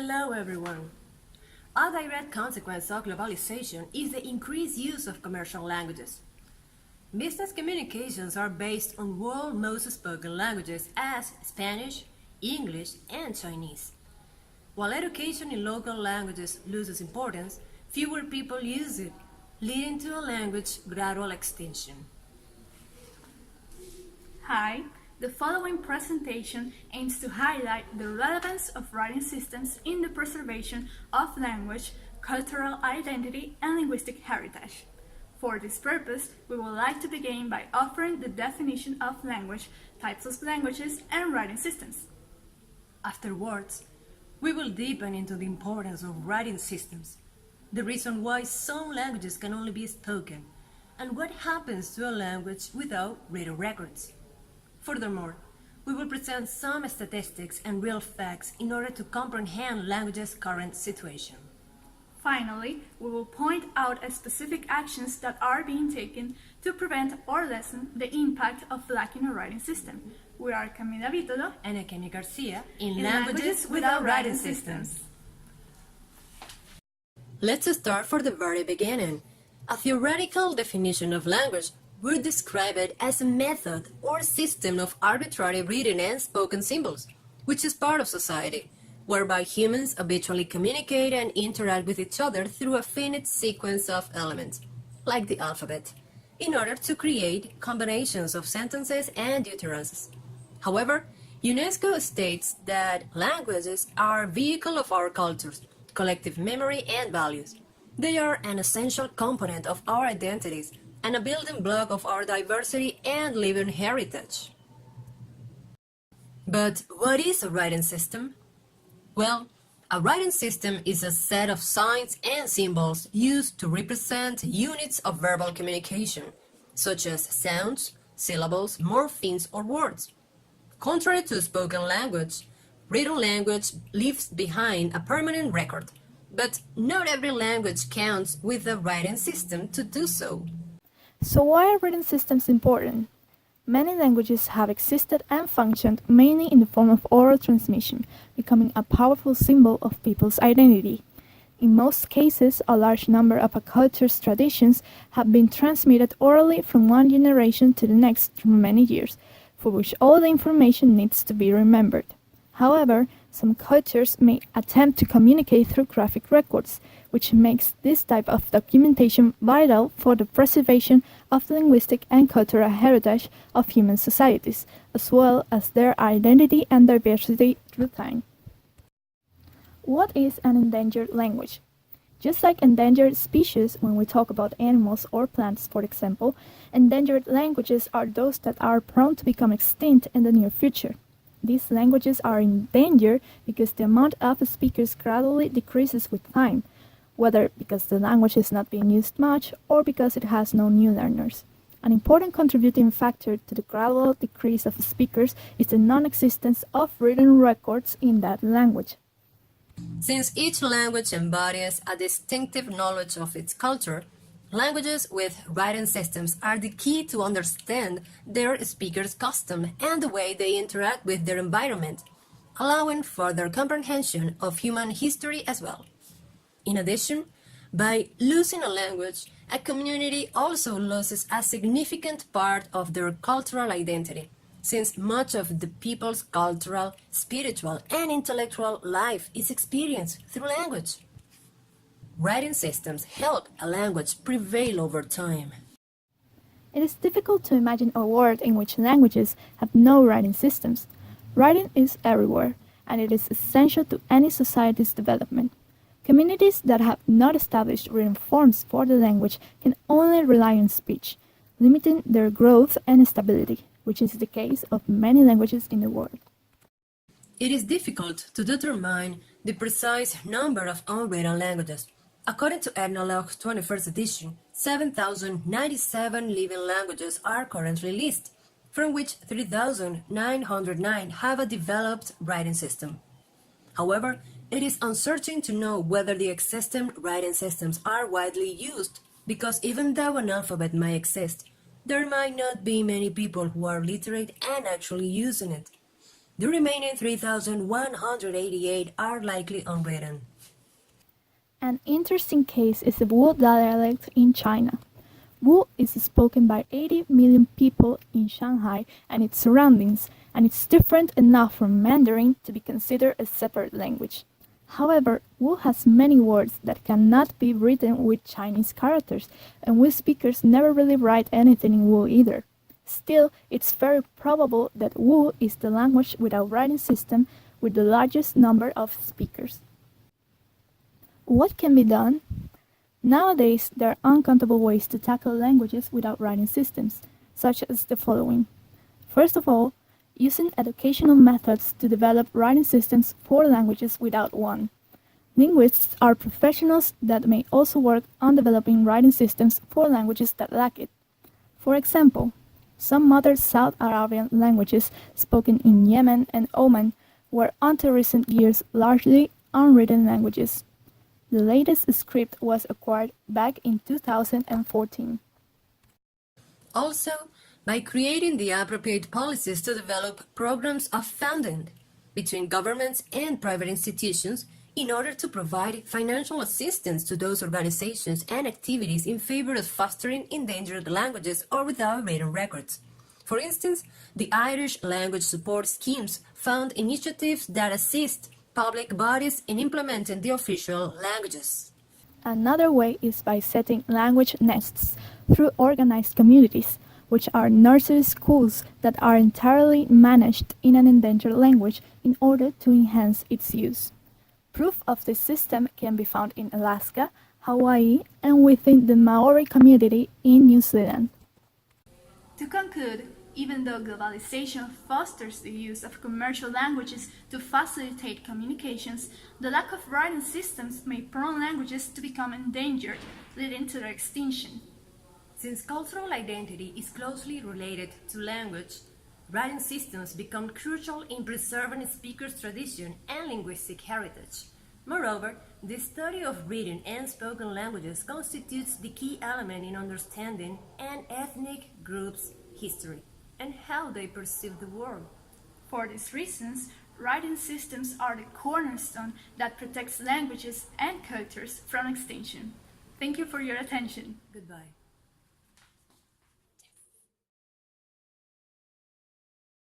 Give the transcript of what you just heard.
Hello everyone! A direct consequence of globalization is the increased use of commercial languages. Business communications are based on world most spoken languages as Spanish, English, and Chinese. While education in local languages loses importance, fewer people use it, leading to a language gradual extinction. Hi, the following presentation aims to highlight the relevance of writing systems in the preservation of language, cultural identity, and linguistic heritage. For this purpose, we would like to begin by offering the definition of language, types of languages, and writing systems. Afterwards, we will deepen into the importance of writing systems, the reason why some languages can only be spoken, and what happens to a language without written records. Furthermore, we will present some statistics and real facts in order to comprehend language's current situation. Finally, we will point out specific actions that are being taken to prevent or lessen the impact of lacking a writing system. We are Camila Vitolo and Akemi García in Languages Without Writing Systems. Let's start from the very beginning. A theoretical definition of language would describe it as a method or system of arbitrary written and spoken symbols, which is part of society, whereby humans habitually communicate and interact with each other through a finite sequence of elements, like the alphabet, in order to create combinations of sentences and utterances. However, UNESCO states that languages are a vehicle of our cultures, collective memory, and values. They are an essential component of our identities and a building block of our diversity and living heritage. But what is a writing system? Well, a writing system is a set of signs and symbols used to represent units of verbal communication, such as sounds, syllables, morphemes, or words. Contrary to spoken language, written language leaves behind a permanent record, but not every language counts with a writing system to do so. So why are written systems important? Many languages have existed and functioned mainly in the form of oral transmission, becoming a powerful symbol of people's identity. In most cases, a large number of a culture's traditions have been transmitted orally from one generation to the next through many years, for which all the information needs to be remembered. However, some cultures may attempt to communicate through graphic records, which makes this type of documentation vital for the preservation of the linguistic and cultural heritage of human societies, as well as their identity and diversity through time. What is an endangered language? Just like endangered species when we talk about animals or plants, for example, endangered languages are those that are prone to become extinct in the near future. These languages are in danger because the amount of speakers gradually decreases with time, whether because the language is not being used much or because it has no new learners. An important contributing factor to the gradual decrease of speakers is the non-existence of written records in that language. Since each language embodies a distinctive knowledge of its culture, languages with writing systems are the key to understand their speakers' custom and the way they interact with their environment, allowing further comprehension of human history as well. In addition, by losing a language, a community also loses a significant part of their cultural identity, since much of the people's cultural, spiritual, and intellectual life is experienced through language. Writing systems help a language prevail over time. It is difficult to imagine a world in which languages have no writing systems. Writing is everywhere, and it is essential to any society's development. Communities that have not established written forms for the language can only rely on speech, limiting their growth and stability, which is the case of many languages in the world. It is difficult to determine the precise number of unwritten languages. According to Ethnologue 21st edition, 7,097 living languages are currently listed, from which 3,909 have a developed writing system. However, it is uncertain to know whether the existing writing systems are widely used, because even though an alphabet may exist, there might not be many people who are literate and actually using it. The remaining 3,188 are likely unwritten. An interesting case is the Wu dialect in China. Wu is spoken by 80 million people in Shanghai and its surroundings, and it's different enough from Mandarin to be considered a separate language. However, Wu has many words that cannot be written with Chinese characters, and Wu speakers never really write anything in Wu either. Still, it's very probable that Wu is the language without writing system with the largest number of speakers. What can be done? Nowadays, there are uncountable ways to tackle languages without writing systems, such as the following. First of all, using educational methods to develop writing systems for languages without one. Linguists are professionals that may also work on developing writing systems for languages that lack it. For example, some modern South Arabian languages spoken in Yemen and Oman were until recent years largely unwritten languages. The latest script was acquired back in 2014. Also, by creating the appropriate policies to develop programs of funding between governments and private institutions in order to provide financial assistance to those organizations and activities in favor of fostering endangered languages or without written records. For instance, the Irish language support schemes fund initiatives that assist public bodies in implementing the official languages. Another way is by setting language nests through organized communities, which are nursery schools that are entirely managed in an endangered language in order to enhance its use. Proof of this system can be found in Alaska, Hawaii, and within the Maori community in New Zealand. To conclude, even though globalization fosters the use of commercial languages to facilitate communications, the lack of writing systems may prone languages to become endangered, leading to their extinction. Since cultural identity is closely related to language, writing systems become crucial in preserving speakers' tradition and linguistic heritage. Moreover, the study of written and spoken languages constitutes the key element in understanding an ethnic group's history and how they perceive the world. For these reasons, writing systems are the cornerstone that protects languages and cultures from extinction. Thank you for your attention. Goodbye.